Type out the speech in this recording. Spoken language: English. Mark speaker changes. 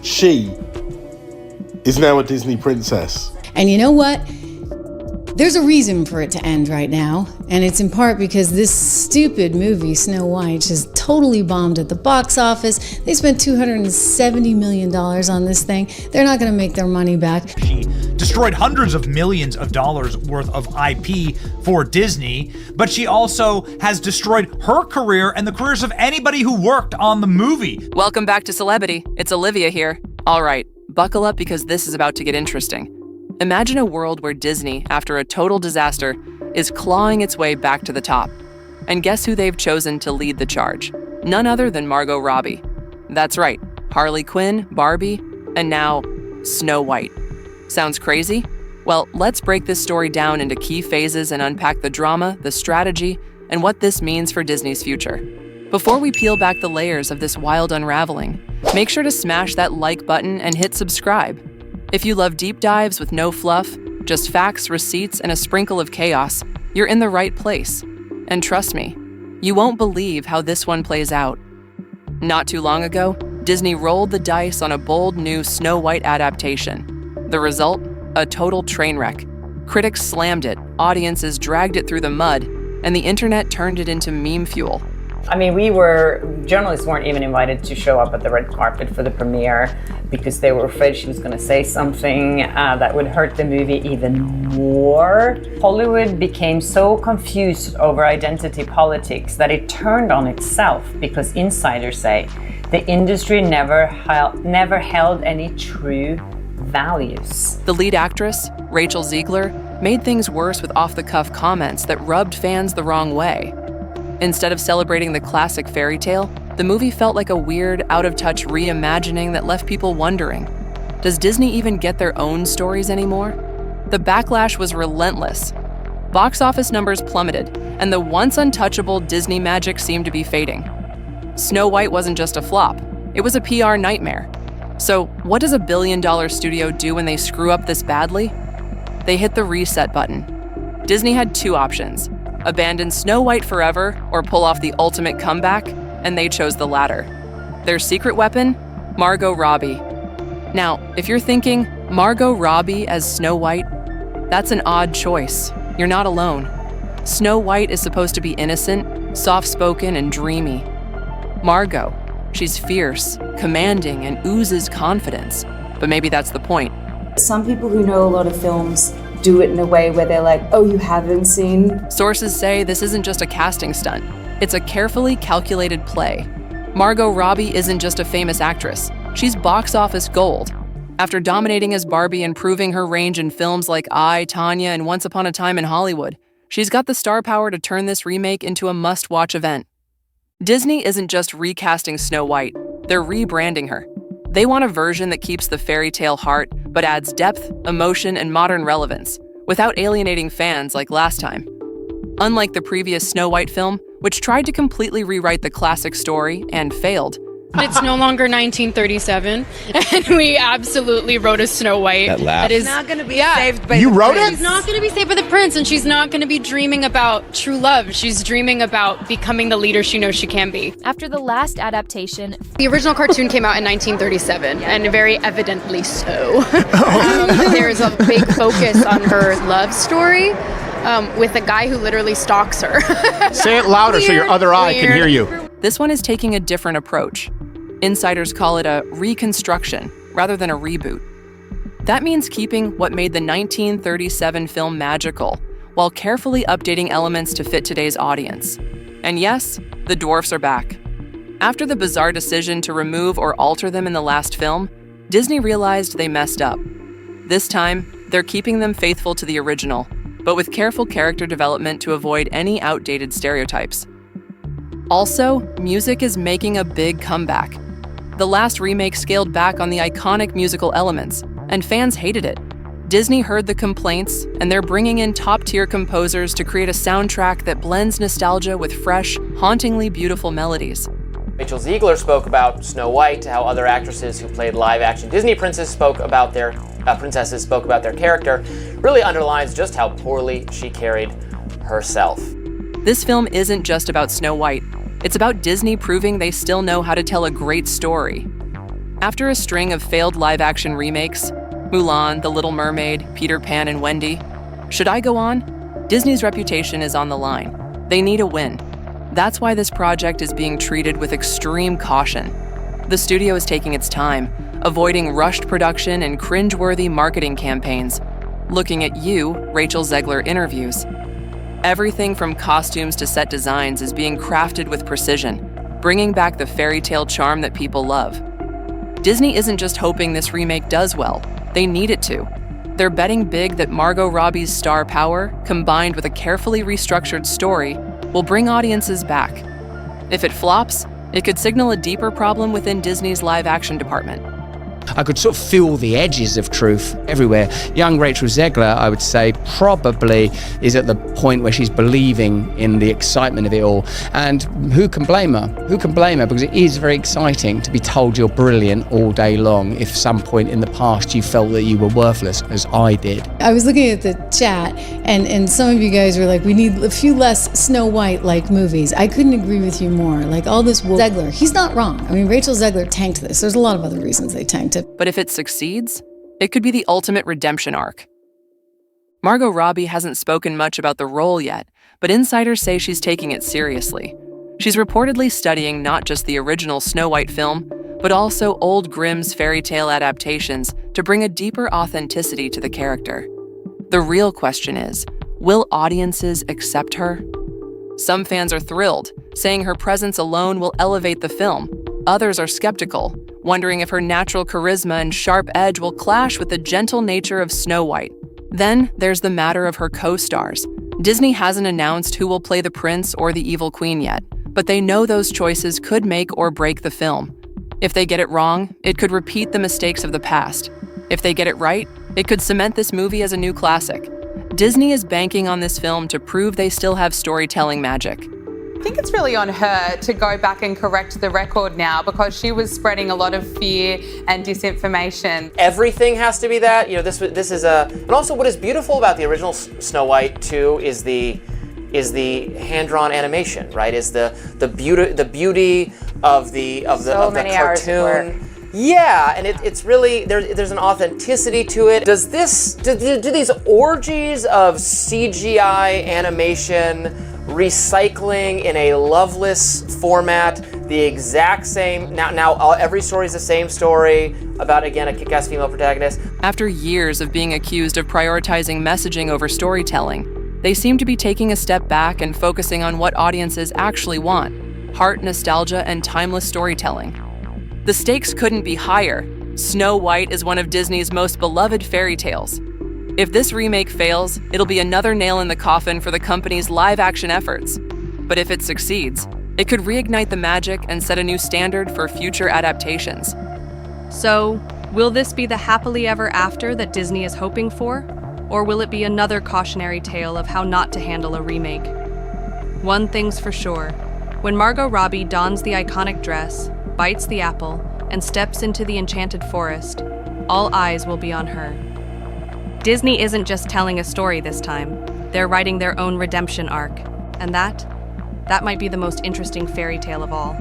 Speaker 1: she is now a Disney princess.
Speaker 2: And you know what? There's a reason for it to end right now, and it's in part because this stupid movie, Snow White, just totally bombed at the box office. They spent $270 million on this thing. They're not going to make their money back.
Speaker 3: She destroyed hundreds of millions of dollars worth of IP for Disney, but she also has destroyed her career and the careers of anybody who worked on the movie.
Speaker 4: Welcome back to Celebrity. It's Olivia here. All right, buckle up because this is about to get interesting. Imagine a world where Disney, after a total disaster, is clawing its way back to the top. And guess who they've chosen to lead the charge? None other than Margot Robbie. That's right, Harley Quinn, Barbie, and now Snow White. Sounds crazy? Well, let's break this story down into key phases and unpack the drama, the strategy, and what this means for Disney's future. Before we peel back the layers of this wild unraveling, make sure to smash that like button and hit subscribe. If you love deep dives with no fluff, just facts, receipts, and a sprinkle of chaos, you're in the right place. And trust me, you won't believe how this one plays out. Not too long ago, Disney rolled the dice on a bold new Snow White adaptation. The result? A total train wreck. Critics slammed it, audiences dragged it through the mud, and the internet turned it into meme fuel.
Speaker 5: I mean, journalists weren't even invited to show up at the red carpet for the premiere because they were afraid she was going to say something that would hurt the movie even more. Hollywood became so confused over identity politics that it turned on itself because insiders say the industry never held any true values.
Speaker 4: The lead actress, Rachel Zegler, made things worse with off-the-cuff comments that rubbed fans the wrong way. Instead of celebrating the classic fairy tale, the movie felt like a weird, out-of-touch reimagining that left people wondering, does Disney even get their own stories anymore? The backlash was relentless. Box office numbers plummeted, and the once untouchable Disney magic seemed to be fading. Snow White wasn't just a flop, it was a PR nightmare. So what does a billion-dollar studio do when they screw up this badly? They hit the reset button. Disney had two options: abandon Snow White forever or pull off the ultimate comeback, and they chose the latter. Their secret weapon? Margot Robbie. Now, if you're thinking, Margot Robbie as Snow White? That's an odd choice. You're not alone. Snow White is supposed to be innocent, soft-spoken, and dreamy. Margot, she's fierce, commanding, and oozes confidence. But maybe that's the point.
Speaker 6: Some people who know a lot of films do it in a way where they're like, oh, you haven't seen?
Speaker 4: Sources say this isn't just a casting stunt. It's a carefully calculated play. Margot Robbie isn't just a famous actress. She's box office gold. After dominating as Barbie and proving her range in films like I, Tanya, and Once Upon a Time in Hollywood, she's got the star power to turn this remake into a must-watch event. Disney isn't just recasting Snow White, they're rebranding her. They want a version that keeps the fairy tale heart, but adds depth, emotion, and modern relevance, without alienating fans like last time. Unlike the previous Snow White film, which tried to completely rewrite the classic story and failed.
Speaker 7: It's no longer 1937, and we absolutely wrote a Snow White.
Speaker 8: That
Speaker 7: is
Speaker 8: not
Speaker 7: going to be saved by
Speaker 8: you
Speaker 7: the
Speaker 8: wrote
Speaker 7: prince.
Speaker 8: it?
Speaker 7: She's not going to be saved by the prince, and she's not going to be dreaming about true love. She's dreaming about becoming the leader she knows she can be.
Speaker 9: After the last adaptation,
Speaker 7: The original cartoon came out in 1937, and very evidently so. There's a big focus on her love story with a guy who literally stalks her.
Speaker 8: Say it louder so your other eye can hear you.
Speaker 4: This one is taking a different approach. Insiders call it a reconstruction rather than a reboot. That means keeping what made the 1937 film magical while carefully updating elements to fit today's audience. And yes, the dwarfs are back. After the bizarre decision to remove or alter them in the last film, Disney realized they messed up. This time, they're keeping them faithful to the original, but with careful character development to avoid any outdated stereotypes. Also, music is making a big comeback. The last remake scaled back on the iconic musical elements, and fans hated it. Disney heard the complaints, and they're bringing in top-tier composers to create a soundtrack that blends nostalgia with fresh, hauntingly beautiful melodies.
Speaker 10: Rachel Zegler spoke about Snow White, how other actresses who played live-action Disney princesses spoke about their character, really underlines just how poorly she carried herself.
Speaker 4: This film isn't just about Snow White. It's about Disney proving they still know how to tell a great story. After a string of failed live-action remakes, Mulan, The Little Mermaid, Peter Pan, and Wendy, should I go on? Disney's reputation is on the line. They need a win. That's why this project is being treated with extreme caution. The studio is taking its time, avoiding rushed production and cringe-worthy marketing campaigns, looking at you, Rachel Zegler interviews. Everything from costumes to set designs is being crafted with precision, bringing back the fairy tale charm that people love. Disney isn't just hoping this remake does well, they need it to. They're betting big that Margot Robbie's star power, combined with a carefully restructured story, will bring audiences back. If it flops, it could signal a deeper problem within Disney's live-action department.
Speaker 11: I could sort of feel the edges of truth everywhere. Young Rachel Zegler, I would say, probably is at the point where she's believing in the excitement of it all. And who can blame her? Who can blame her? Because it is very exciting to be told you're brilliant all day long if some point in the past you felt that you were worthless, as I did.
Speaker 2: I was looking at the chat, and some of you guys were like, we need a few less Snow White-like movies. I couldn't agree with you more. Like, all this Zegler, he's not wrong. I mean, Rachel Zegler tanked this. There's a lot of other reasons they tanked it.
Speaker 4: But if it succeeds, it could be the ultimate redemption arc. Margot Robbie hasn't spoken much about the role yet, but insiders say she's taking it seriously. She's reportedly studying not just the original Snow White film, but also old Grimm's fairy tale adaptations to bring a deeper authenticity to the character. The real question is, will audiences accept her? Some fans are thrilled, saying her presence alone will elevate the film. Others are skeptical, wondering if her natural charisma and sharp edge will clash with the gentle nature of Snow White. Then there's the matter of her co-stars. Disney hasn't announced who will play the prince or the evil queen yet, but they know those choices could make or break the film. If they get it wrong, it could repeat the mistakes of the past. If they get it right, it could cement this movie as a new classic. Disney is banking on this film to prove they still have storytelling magic.
Speaker 12: I think it's really on her to go back and correct the record now, because she was spreading a lot of fear and disinformation.
Speaker 10: Everything has to be that. You know, this is a, and also what is beautiful about the original Snow White too is the hand-drawn animation, right? Is the beauty of the cartoon. Yeah, and it's really there's an authenticity to it. Do these orgies of CGI animation, recycling in a loveless format, the exact same, now every story is the same story about, again, a kick-ass female protagonist.
Speaker 4: After years of being accused of prioritizing messaging over storytelling, they seem to be taking a step back and focusing on what audiences actually want: heart, nostalgia, and timeless storytelling. The stakes couldn't be higher. Snow White is one of Disney's most beloved fairy tales. If this remake fails, it'll be another nail in the coffin for the company's live-action efforts. But if it succeeds, it could reignite the magic and set a new standard for future adaptations.
Speaker 13: So, will this be the happily ever after that Disney is hoping for? Or will it be another cautionary tale of how not to handle a remake? One thing's for sure. When Margot Robbie dons the iconic dress, bites the apple, and steps into the enchanted forest, all eyes will be on her. Disney isn't just telling a story this time. They're writing their own redemption arc. And that might be the most interesting fairy tale of all.